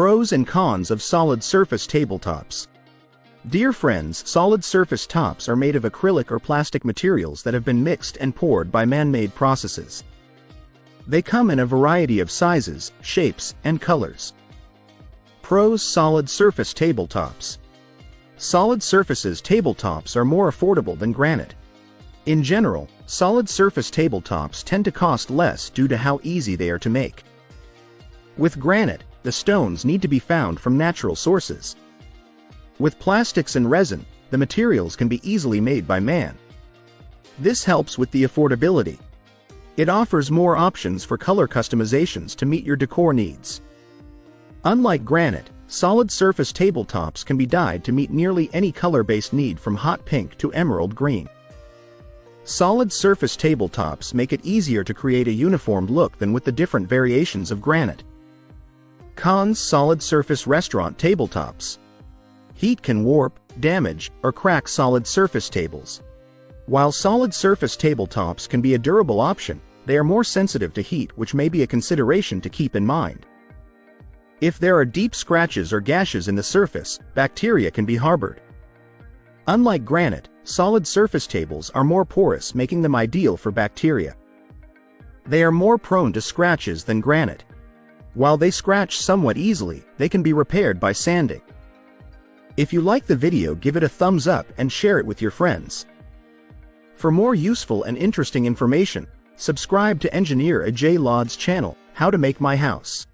Pros and cons of solid surface tabletops. Dear friends, solid surface tops are made of acrylic or plastic materials that have been mixed and poured by man-made processes. They come in a variety of sizes, shapes, and colors. Pros: solid surface tabletops. Solid surfaces tabletops are more affordable than granite. In general, solid surface tabletops tend to cost less due to how easy they are to make. With granite, the stones need to be found from natural sources. With plastics and resin, the materials can be easily made by man. This helps with the affordability. It offers more options for color customizations to meet your decor needs. Unlike granite, solid surface tabletops can be dyed to meet nearly any color-based need from hot pink to emerald green. Solid surface tabletops make it easier to create a uniform look than with the different variations of granite. Cons: solid surface restaurant tabletops. Heat can warp, damage, or crack solid surface tables. While solid surface tabletops can be a durable option, they are more sensitive to heat, which may be a consideration to keep in mind. If there are deep scratches or gashes in the surface, bacteria can be harbored. Unlike granite, solid surface tables are more porous, making them ideal for bacteria. They are more prone to scratches than granite. While they scratch somewhat easily, they can be repaired by sanding. If you like the video, give it a thumbs up and share it with your friends. For more useful and interesting information, subscribe to Engineer Ajay Lod's channel, How to Make My House.